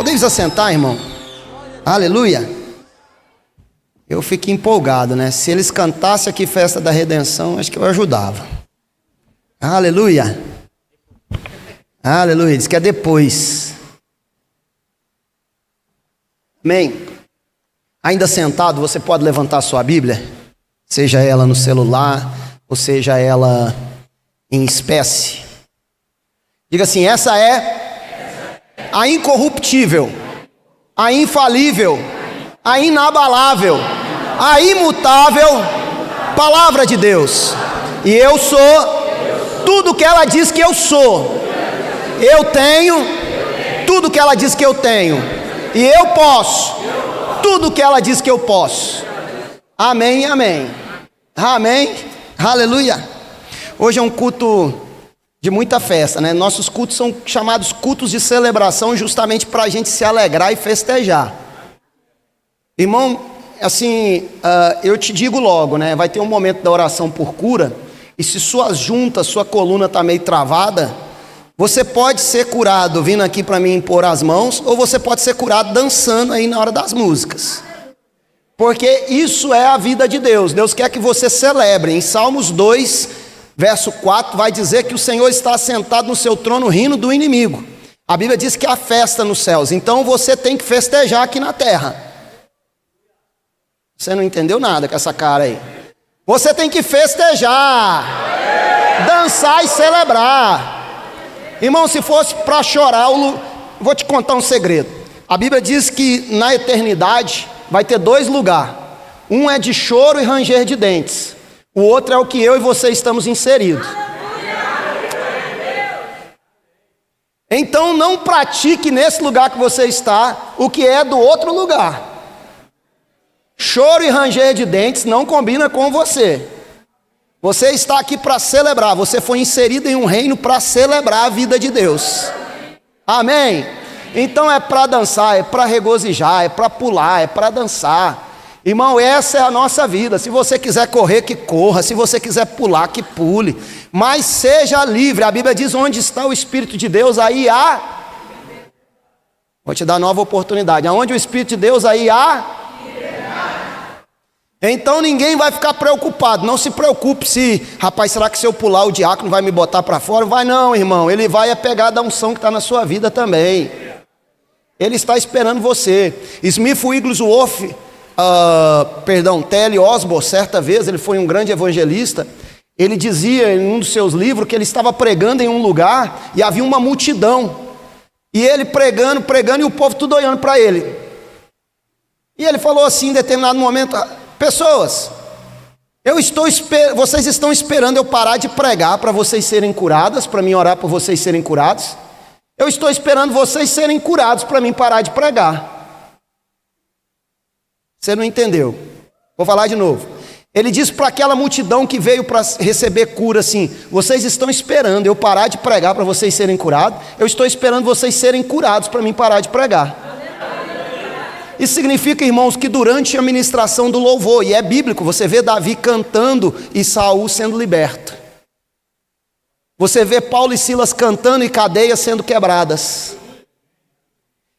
Podemos assentar, irmão? Aleluia. Eu fico empolgado, né? Se eles cantassem aqui Festa da Redenção, acho que eu ajudava. Aleluia. Aleluia. Diz que é depois. Amém. Ainda sentado, você pode levantar a sua Bíblia, seja ela no celular, ou seja ela em espécie. Diga assim: essa é a incorruptível, a infalível, a inabalável, a imutável palavra de Deus. E eu sou tudo que ela diz que eu sou. Eu tenho tudo que ela diz que eu tenho. E eu posso tudo que ela diz que eu posso. Amém, amém. Amém, aleluia. Hoje é um culto de muita festa, né? Nossos cultos são chamados cultos de celebração, justamente para a gente se alegrar e festejar. Irmão, assim, eu te digo logo, né? Vai ter um momento da oração por cura, e se suas juntas, sua coluna está meio travada, você pode ser curado vindo aqui para mim impor as mãos, ou você pode ser curado dançando aí na hora das músicas. Porque isso é a vida de Deus. Deus quer que você celebre. Em Salmos 2, verso 4, vai dizer que o Senhor está sentado no seu trono rindo do inimigo. A Bíblia diz que há festa nos céus. Então você tem que festejar aqui na terra. Você não entendeu nada com essa cara aí. Você tem que festejar, dançar e celebrar. Irmão, se fosse para chorar, vou te contar um segredo. A Bíblia diz que na eternidade vai ter dois lugares. Um é de choro e ranger de dentes. O outro é o que eu e você estamos inseridos. Então não pratique nesse lugar que você está o que é do outro lugar. Choro e ranger de dentes não combina com você. Você está aqui para celebrar. Você foi inserido em um reino para celebrar a vida de Deus. Amém? Então é para dançar, é para regozijar, é para pular, é para dançar. Irmão, essa é a nossa vida. Se você quiser correr, que corra. Se você quiser pular, que pule. Mas seja livre. A Bíblia diz: onde está o Espírito de Deus, aí há... Vou te dar nova oportunidade. Aonde o Espírito de Deus, aí há... Então ninguém vai ficar preocupado. Não se preocupe se, rapaz, será que se eu pular o diácono vai me botar para fora? Vai não, irmão. Ele vai pegar da unção que está na sua vida também. Ele está esperando você. Smith Wigglesworth, T.L. Osborne, certa vez, ele foi um grande evangelista. Ele dizia em um dos seus livros que ele estava pregando em um lugar e havia uma multidão. E ele pregando, e o povo tudo olhando para ele. E ele falou assim em determinado momento: pessoas, vocês estão esperando eu parar de pregar para vocês serem curadas, para mim orar por vocês serem curados? Eu estou esperando vocês serem curados para mim parar de pregar. Você não entendeu? Vou falar de novo. Ele disse para aquela multidão que veio para receber cura assim: vocês estão esperando eu parar de pregar para vocês serem curados? Eu estou esperando vocês serem curados para mim parar de pregar. Isso significa, irmãos, que durante a ministração do louvor, e é bíblico, você vê Davi cantando e Saul sendo liberto. Você vê Paulo e Silas cantando e cadeias sendo quebradas.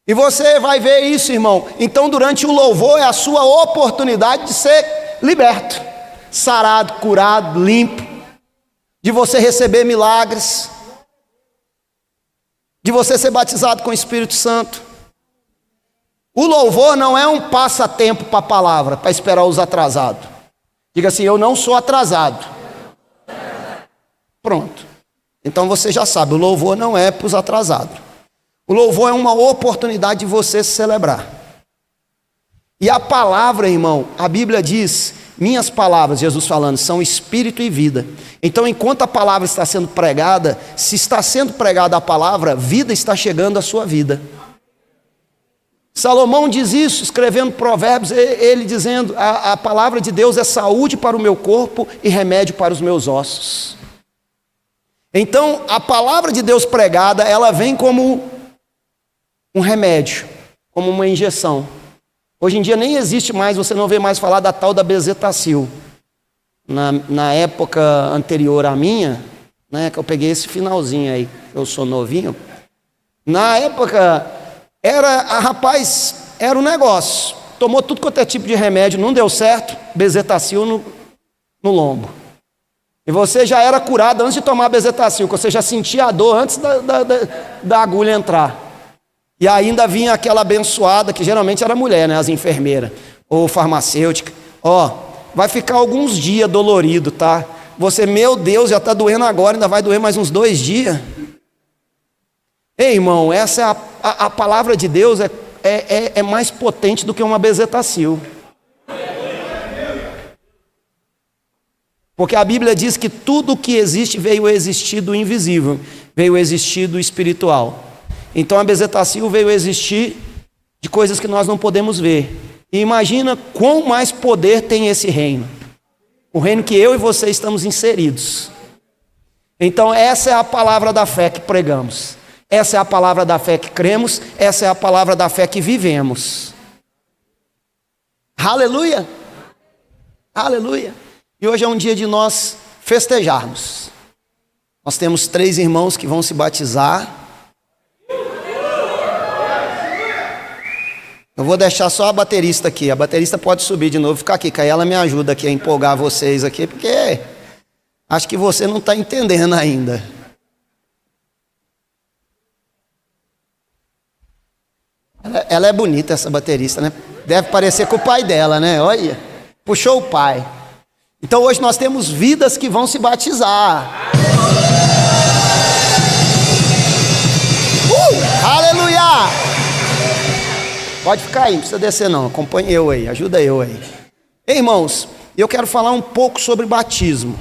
E você vai ver isso, irmão. Então durante o louvor é a sua oportunidade de ser liberto, sarado, curado, limpo, de você receber milagres, de você ser batizado com o Espírito Santo. O louvor não é um passatempo para a palavra, para esperar os atrasados. Diga assim: eu não sou atrasado. Pronto. Então você já sabe, o louvor não é para os atrasados. O louvor é uma oportunidade de você se celebrar. E a palavra, irmão, a Bíblia diz: minhas palavras, Jesus falando, são espírito e vida. Então enquanto a palavra está sendo pregada, se está sendo pregada a palavra, vida está chegando à sua vida. Salomão diz isso, escrevendo Provérbios, ele dizendo: a palavra de Deus é saúde para o meu corpo e remédio para os meus ossos. Então, a palavra de Deus pregada, ela vem como um remédio, como uma injeção. Hoje em dia nem existe mais, você não vê mais falar da tal da bezetacil. Na época anterior à minha, né, que eu peguei esse finalzinho aí, eu sou novinho. Na época Rapaz, era um negócio. Tomou tudo quanto é tipo de remédio, não deu certo, bezetacil no lombo. E você já era curado antes de tomar bezetacil, você já sentia a dor antes da agulha entrar. E ainda vinha aquela abençoada, que geralmente era mulher, né? As enfermeiras, ou farmacêutica. Vai ficar alguns dias dolorido, tá? Você, meu Deus, já está doendo agora, ainda vai doer mais uns 2 dias. Ei, irmão, essa é a palavra de Deus, é mais potente do que uma bezetacil. Porque a Bíblia diz que tudo que existe veio existir do invisível, veio existir do espiritual. Então a bezetacil veio existir de coisas que nós não podemos ver. E imagina quão mais poder tem esse reino. O reino que eu e você estamos inseridos. Então essa é a palavra da fé que pregamos. Essa é a palavra da fé que cremos. Essa é a palavra da fé que vivemos. Aleluia! Aleluia! E hoje é um dia de nós festejarmos. Nós temos 3 irmãos que vão se batizar. Eu vou deixar só a baterista aqui. A baterista pode subir de novo, ficar aqui, que aí ela me ajuda aqui a empolgar vocês aqui, porque acho que você não está entendendo ainda. Ela é bonita, essa baterista, né? Deve parecer com o pai dela, né? Olha, puxou o pai. Então hoje nós temos vidas que vão se batizar. Aleluia! Pode ficar aí, não precisa descer não, acompanhe eu aí, ajuda eu aí. Ei, irmãos, eu quero falar um pouco sobre batismo.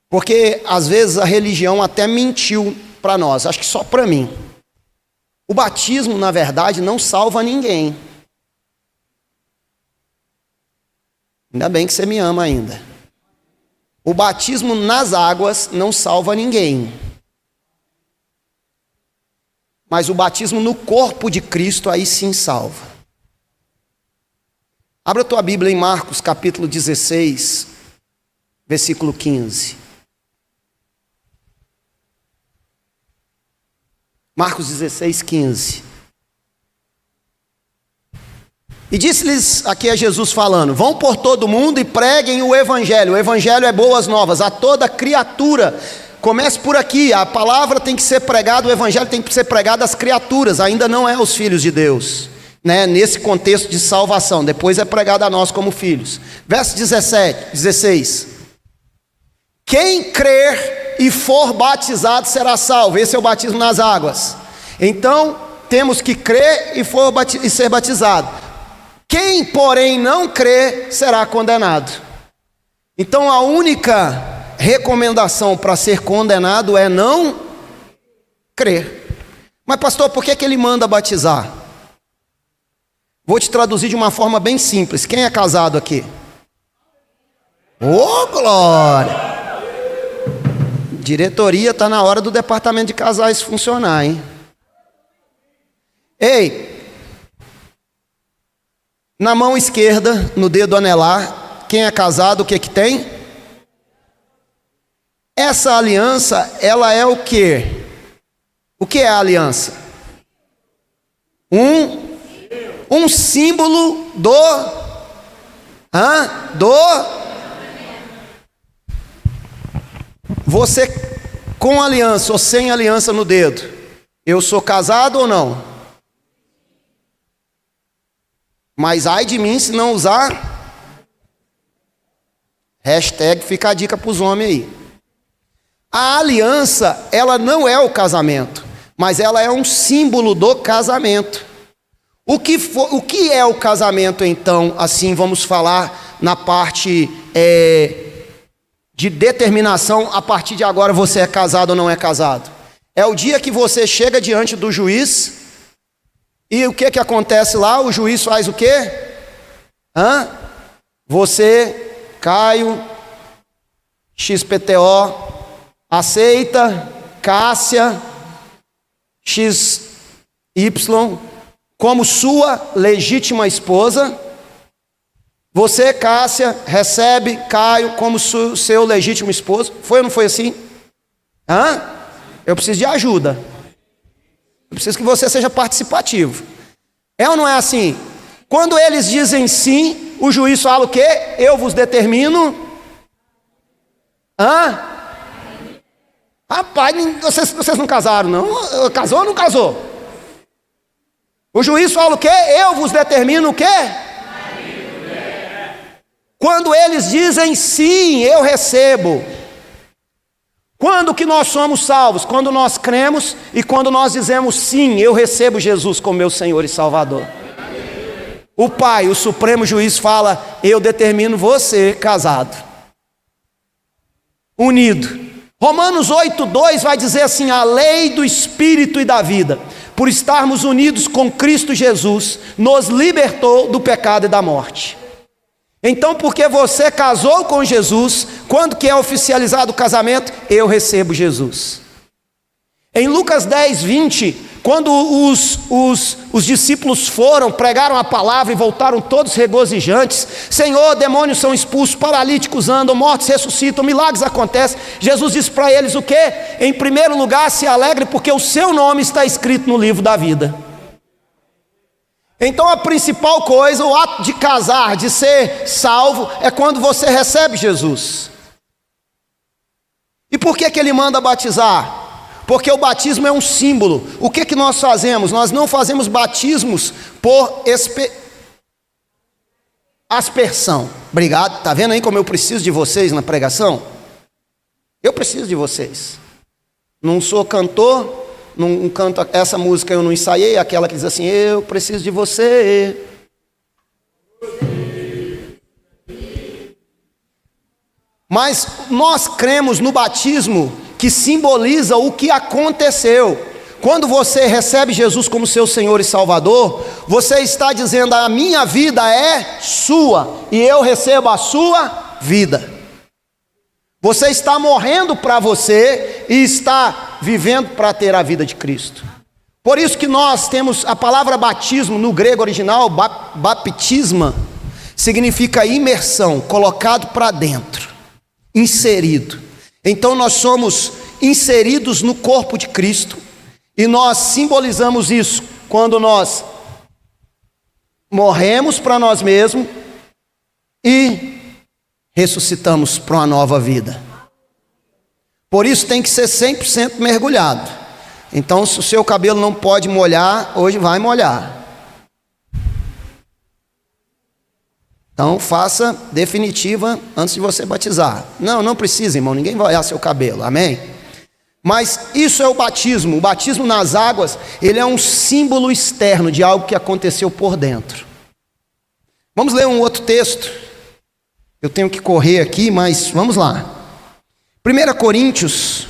Porque às vezes a religião até mentiu para nós, acho que só para mim. O batismo, na verdade, não salva ninguém. Ainda bem que você me ama ainda. O batismo nas águas não salva ninguém. Mas o batismo no corpo de Cristo, aí sim salva. Abra a tua Bíblia em Marcos capítulo 16, versículo 15. Marcos 16, 15. E disse-lhes, aqui é Jesus falando: vão por todo mundo e preguem o evangelho. O evangelho é boas novas a toda criatura. Comece por aqui, a palavra tem que ser pregada, o evangelho tem que ser pregado às criaturas, ainda não é aos filhos de Deus, né? Nesse contexto de salvação, depois é pregado a nós como filhos. Verso 16: quem crer e for batizado será salvo. Esse é o batismo nas águas. Então temos que crer e ser batizado. Quem porém não crer será condenado. Então a única recomendação para ser condenado é não crer. Mas pastor, por que ele manda batizar? Vou te traduzir de uma forma bem simples. Quem é casado aqui? Ô, glória! Diretoria, está na hora do departamento de casais funcionar, hein? Ei, na mão esquerda, no dedo anelar, quem é casado, o que que tem? Essa aliança, ela é o quê? O que é a aliança? Um símbolo Você com aliança ou sem aliança no dedo, eu sou casado ou não? Mas ai de mim se não usar. Hashtag fica a dica para os homens aí. A aliança, ela não é o casamento, mas ela é um símbolo do casamento. O que é o casamento, então? Assim, vamos falar na parte de determinação. A partir de agora você é casado ou não é casado. É o dia que você chega diante do juiz e o que acontece lá? O juiz faz o quê? Você, Caio, XPTO, aceita Cássia XY como sua legítima esposa. Você, Cássia, recebe Caio como seu legítimo esposo. Foi ou não foi assim? Eu preciso de ajuda. Eu preciso que você seja participativo. É ou não é assim? Quando eles dizem sim, o juiz fala o quê? Eu vos determino. Rapaz, vocês não casaram, não? Casou ou não casou? O juiz fala o quê? Eu vos determino o quê? Quando eles dizem sim, eu recebo. Quando que nós somos salvos? Quando nós cremos e quando nós dizemos sim, eu recebo Jesus como meu Senhor e Salvador. O Pai, o Supremo Juiz, fala: eu determino você casado, unido. Romanos 8:2 vai dizer assim: a lei do Espírito e da vida, por estarmos unidos com Cristo Jesus, nos libertou do pecado e da morte. Então, porque você casou com Jesus, quando que é oficializado o casamento? Eu recebo Jesus. Em Lucas 10:20, quando os discípulos foram, pregaram a palavra e voltaram todos regozijantes: Senhor, demônios são expulsos, paralíticos andam, mortos ressuscitam, milagres acontecem. Jesus disse para eles o quê? Em primeiro lugar, se alegre, porque o seu nome está escrito no livro da vida. Então a principal coisa, o ato de casar, de ser salvo, é quando você recebe Jesus. E por que ele manda batizar? Porque o batismo é um símbolo. O que nós fazemos? Nós não fazemos batismos por aspersão. Obrigado, está vendo aí como eu preciso de vocês na pregação? Eu preciso de vocês. Não sou cantor, não canto essa música, eu não ensaiei, aquela que diz assim: eu preciso de você. Mas nós cremos no batismo, que simboliza o que aconteceu. Quando você recebe Jesus como seu Senhor e Salvador, você está dizendo: a minha vida é sua e eu recebo a sua vida. Você está morrendo para você e está vivendo para ter a vida de Cristo. Por isso que nós temos a palavra batismo no grego original, baptisma, significa imersão, colocado para dentro, inserido. Então nós somos inseridos no corpo de Cristo e nós simbolizamos isso quando nós morremos para nós mesmos e ressuscitamos para uma nova vida. Por isso tem que ser 100% mergulhado. Então, se o seu cabelo não pode molhar, hoje vai molhar. Então faça definitiva antes de você batizar. Não precisa, irmão, ninguém vai olhar seu cabelo, amém? Mas isso é o batismo. O batismo nas águas, ele é um símbolo externo de algo que aconteceu por dentro. Vamos ler um outro texto. Eu tenho que correr aqui, mas vamos lá. 1 Coríntios,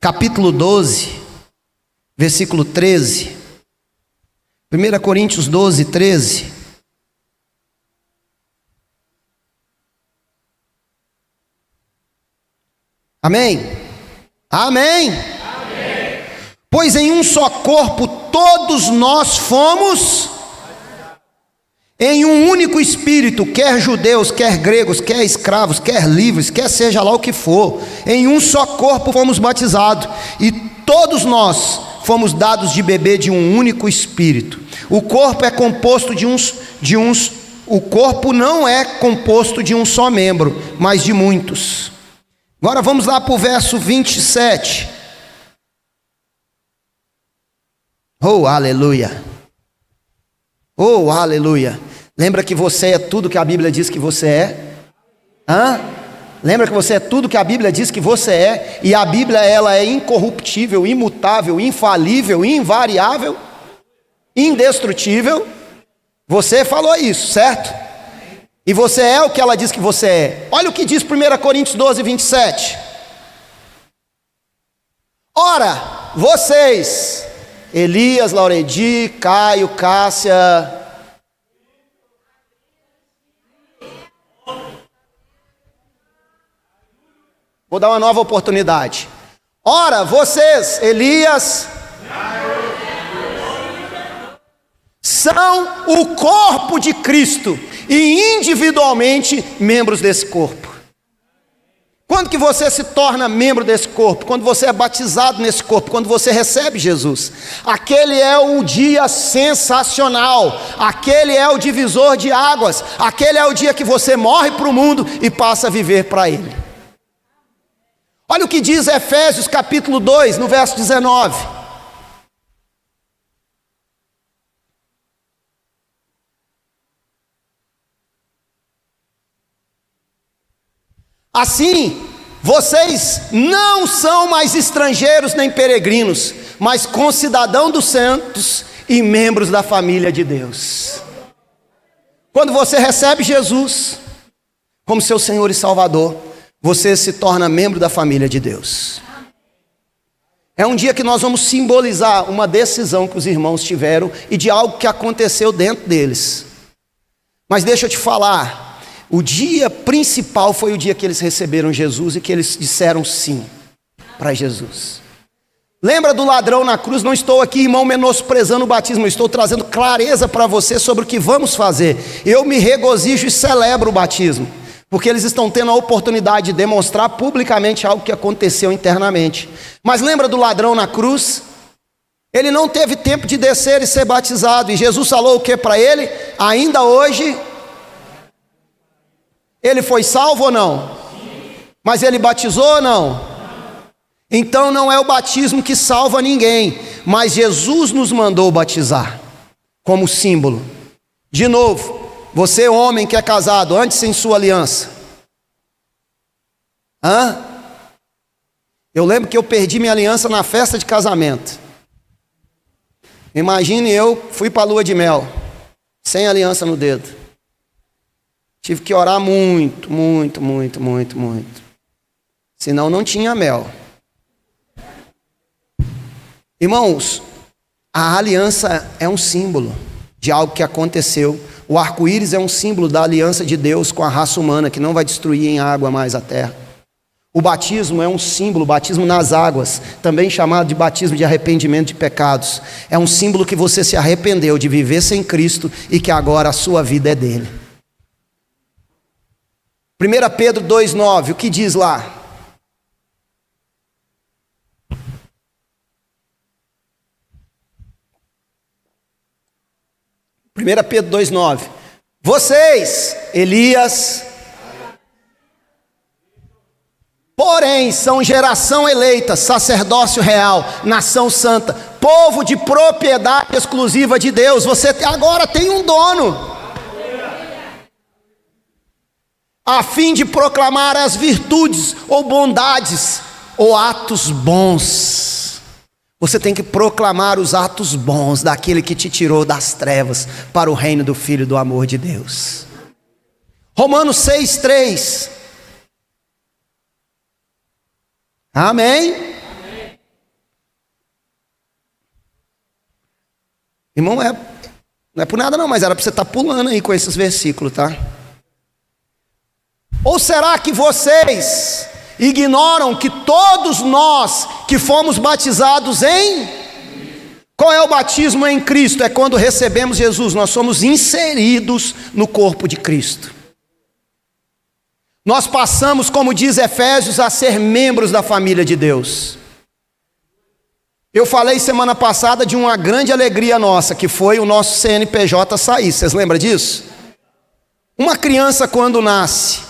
capítulo 12, versículo 13. 1 Coríntios 12, 13. Amém? Amém? Amém. Pois em um só corpo todos nós fomos, em um único Espírito, quer judeus, quer gregos, quer escravos, quer livres, quer seja lá o que for, em um só corpo fomos batizados, e todos nós fomos dados de beber de um único Espírito. O corpo é composto o corpo não é composto de um só membro, mas de muitos. Agora vamos lá para o verso 27. Oh, aleluia. Oh, aleluia. Lembra que você é tudo que a Bíblia diz que você é? Lembra que você é tudo que a Bíblia diz que você é? E a Bíblia, ela é incorruptível, imutável, infalível, invariável, indestrutível. Você falou isso, certo? E você é o que ela diz que você é. Olha o que diz 1 Coríntios 12, 27. Ora, vocês, Elias, Lauredi, Caio, Cássia, vou dar uma nova oportunidade. Ora, vocês, Elias, são o corpo de Cristo e individualmente membros desse corpo. Quando que você se torna membro desse corpo? Quando você é batizado nesse corpo, quando você recebe Jesus. Aquele é o dia sensacional, aquele é o divisor de águas, aquele é o dia que você morre para o mundo e passa a viver para Ele. Olha o que diz Efésios capítulo 2, no verso 19. Assim, vocês não são mais estrangeiros nem peregrinos, mas concidadãos dos santos e membros da família de Deus. Quando você recebe Jesus como seu Senhor e Salvador, você se torna membro da família de Deus. É um dia que nós vamos simbolizar uma decisão que os irmãos tiveram e de algo que aconteceu dentro deles. Mas deixa eu te falar, o dia principal foi o dia que eles receberam Jesus e que eles disseram sim para Jesus. Lembra do ladrão na cruz? Não estou aqui, irmão, menosprezando o batismo, eu estou trazendo clareza para você sobre o que vamos fazer. Eu me regozijo e celebro o batismo, porque eles estão tendo a oportunidade de demonstrar publicamente algo que aconteceu internamente. Mas lembra do ladrão na cruz? Ele não teve tempo de descer e ser batizado, e Jesus falou o que para ele? Ainda hoje ele foi salvo ou não? Mas ele batizou ou não? Então não é o batismo que salva ninguém, mas Jesus nos mandou batizar, como símbolo. De novo, você homem que é casado, antes em sua aliança. Eu lembro que eu perdi minha aliança na festa de casamento. Imagine, eu fui para a lua de mel, sem aliança no dedo. Tive que orar muito. Senão não tinha mel. Irmãos, a aliança é um símbolo de algo que aconteceu. O arco-íris é um símbolo da aliança de Deus com a raça humana, que não vai destruir em água mais a terra. O batismo é um símbolo, o batismo nas águas, também chamado de batismo de arrependimento de pecados. É um símbolo que você se arrependeu de viver sem Cristo e que agora a sua vida é dele. 1 Pedro 2,9, o que diz lá? Pedro 2,9. Vocês, Elias, porém são geração eleita, sacerdócio real, nação santa, povo de propriedade exclusiva de Deus. Você agora tem um dono, a fim de proclamar as virtudes ou bondades ou atos bons. Você tem que proclamar os atos bons daquele que te tirou das trevas para o reino do Filho do amor de Deus. Romanos 6,3. Amém? Irmão, não é por nada não, mas era para você estar pulando aí com esses versículos, tá? Ou será que vocês ignoram que todos nós que fomos batizados em... Qual é o batismo em Cristo? É quando recebemos Jesus, nós somos inseridos no corpo de Cristo. Nós passamos, como diz Efésios, a ser membros da família de Deus. Eu falei semana passada de uma grande alegria nossa, que foi o nosso CNPJ sair, vocês lembram disso? Uma criança quando nasce,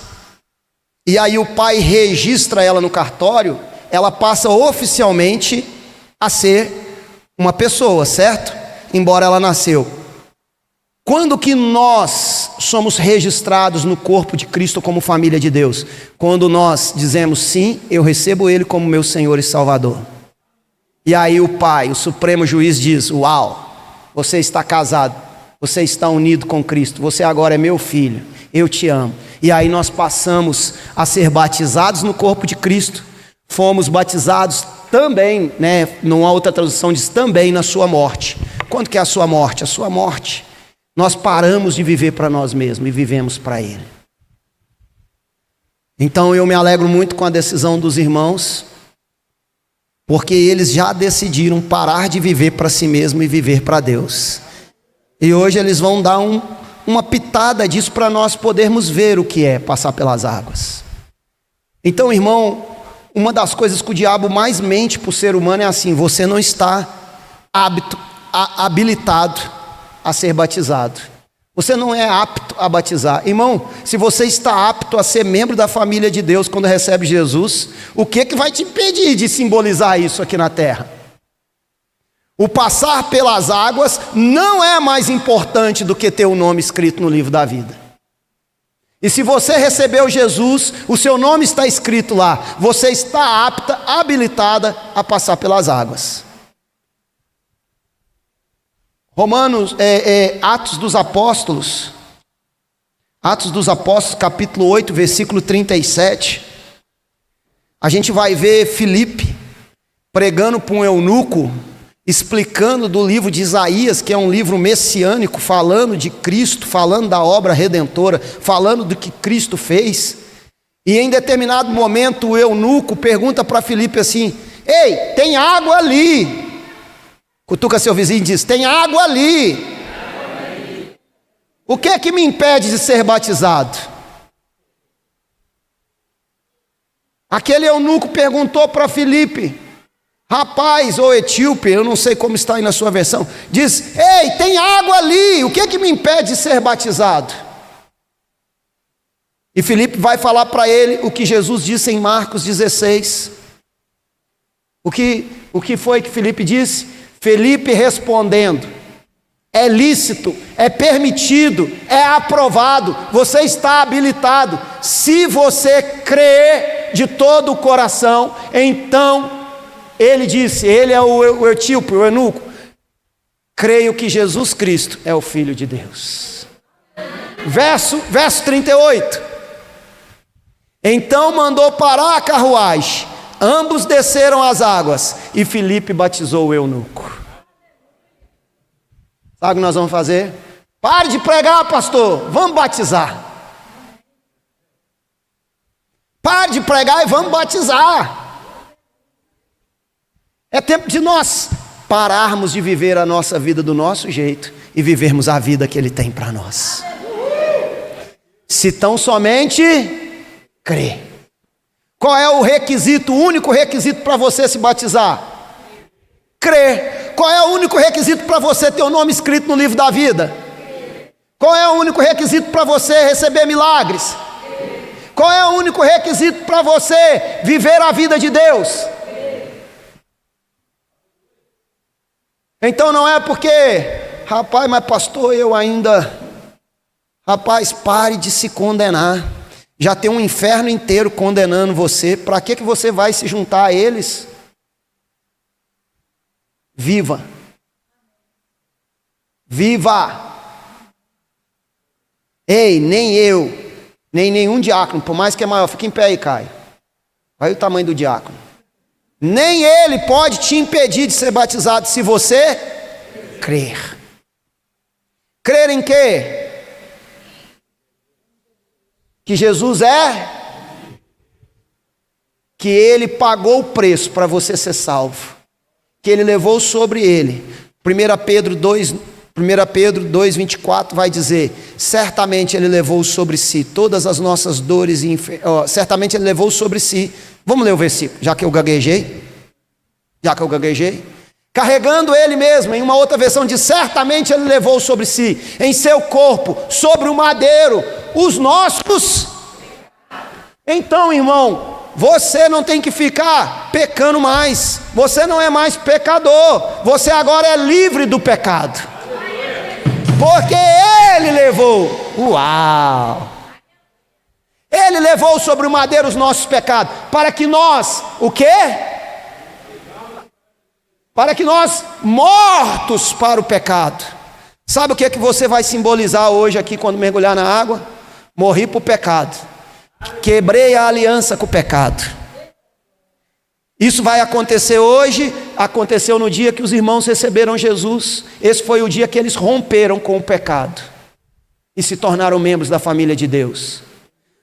e aí o pai registra ela no cartório, ela passa oficialmente a ser uma pessoa, certo? Embora ela nasceu. Quando que nós somos registrados no corpo de Cristo como família de Deus? Quando nós dizemos sim, eu recebo Ele como meu Senhor e Salvador. E aí o pai, o supremo juiz diz, uau, você está casado, você está unido com Cristo, você agora é meu filho, eu te amo. E aí nós passamos a ser batizados no corpo de Cristo, fomos batizados também, numa outra tradução diz também na sua morte. Quando que é a sua morte? A sua morte, nós paramos de viver para nós mesmos e vivemos para Ele. Então eu me alegro muito com a decisão dos irmãos, porque eles já decidiram parar de viver para si mesmo e viver para Deus. E hoje eles vão dar uma pitada disso para nós podermos ver o que é passar pelas águas. Então, irmão, uma das coisas que o diabo mais mente para o ser humano é assim: você não está habilitado a ser batizado. Você não é apto a batizar. Irmão, se você está apto a ser membro da família de Deus quando recebe Jesus, o que vai te impedir de simbolizar isso aqui na terra? O passar pelas águas não é mais importante do que ter o nome escrito no livro da vida. E se você recebeu Jesus, o seu nome está escrito lá, você está apta, habilitada a passar pelas águas. Atos dos Apóstolos, capítulo 8, versículo 37, a gente vai ver Filipe pregando para um eunuco, explicando do livro de Isaías, que é um livro messiânico, falando de Cristo, falando da obra redentora, falando do que Cristo fez. E em determinado momento o eunuco pergunta para Filipe assim: ei, tem água ali. Cutuca seu vizinho e diz: tem água ali. O que é que me impede de ser batizado? Aquele eunuco perguntou para Filipe, rapaz, ou etíope, eu não sei como está aí na sua versão, diz: ei, tem água ali, o que é que me impede de ser batizado? E Filipe vai falar para ele o que Jesus disse em Marcos 16. O que foi que Filipe disse? Filipe respondendo: é lícito, é permitido, é aprovado, você está habilitado, se você crer de todo o coração. Então ele disse, ele é o etíope, o eunuco: creio que Jesus Cristo é o Filho de Deus. Verso 38. Então mandou parar a carruagem, ambos desceram as águas e Filipe batizou o eunuco. Sabe o que nós vamos fazer? Pare de pregar, pastor, vamos batizar. Pare de pregar e vamos batizar. É tempo de nós pararmos de viver a nossa vida do nosso jeito e vivermos a vida que Ele tem para nós. Se tão somente crer. Qual é o requisito, o único requisito para você se batizar? Crer. Qual é o único requisito para você ter o nome escrito no livro da vida? Qual é o único requisito para você receber milagres? Qual é o único requisito para você viver a vida de Deus? Então não é porque, rapaz, mas pastor, eu ainda... Rapaz, pare de se condenar. Já tem um inferno inteiro condenando você. Para que você vai se juntar a eles? Viva. Viva. Ei, nem eu, nem nenhum diácono, por mais que é maior, fica em pé aí, Caio. Olha o tamanho do diácono. Nem ele pode te impedir de ser batizado se você crer. Crer em quê? Que Jesus que Ele pagou o preço para você ser salvo, que Ele levou sobre Ele. 1 Pedro 2:24 vai dizer: certamente Ele levou sobre si todas as nossas dores e certamente Ele levou sobre si. Vamos ler o versículo, já que eu gaguejei. Carregando Ele mesmo, em uma outra versão diz: certamente Ele levou sobre si, em seu corpo, sobre o madeiro, os nossos. Então, irmão, você não tem que ficar pecando mais. Você não é mais pecador. Você agora é livre do pecado, porque Ele levou. Uau! Ele levou sobre o madeiro os nossos pecados, para que nós, o quê? Para que nós, mortos para o pecado. Sabe o que é que você vai simbolizar hoje aqui quando mergulhar na água? Morri para o pecado, quebrei a aliança com o pecado. Isso vai acontecer hoje, aconteceu no dia que os irmãos receberam Jesus. Esse foi o dia que eles romperam com o pecado e se tornaram membros da família de Deus.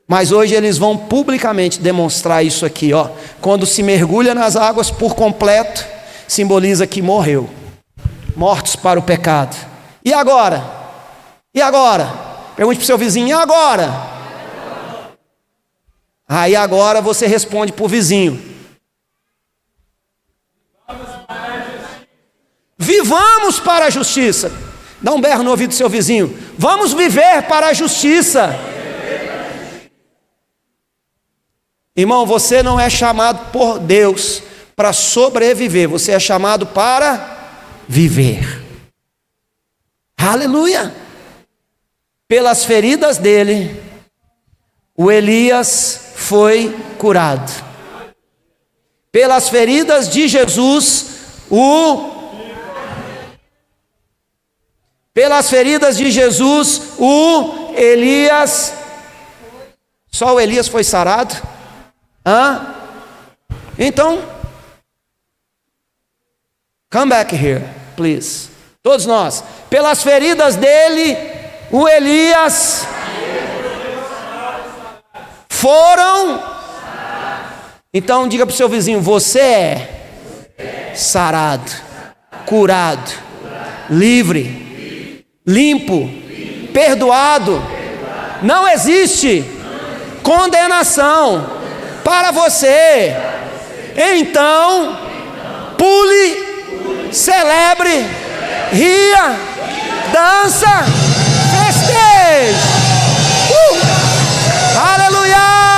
Mas hoje eles vão publicamente demonstrar isso aqui, ó. Quando se mergulha nas águas por completo, simboliza que morreu, mortos para o pecado. E agora? E agora? Pergunte para o seu vizinho: e agora? Aí agora você responde para o vizinho: vivamos para a justiça. Dá um berro no ouvido do seu vizinho: vamos viver para a justiça. Irmão, você não é chamado por Deus para sobreviver, você é chamado para viver. Aleluia! Pelas feridas dele, o Elias foi curado. Pelas feridas de Jesus, o Elias, só o Elias foi sarado? Então, come back here, please. Todos nós. Pelas feridas dele, o Elias foram. Então diga para o seu vizinho: você é sarado, curado, livre, limpo, perdoado. Não existe condenação para você. Então, pule, celebre, ria, dança, festeje. Aleluia!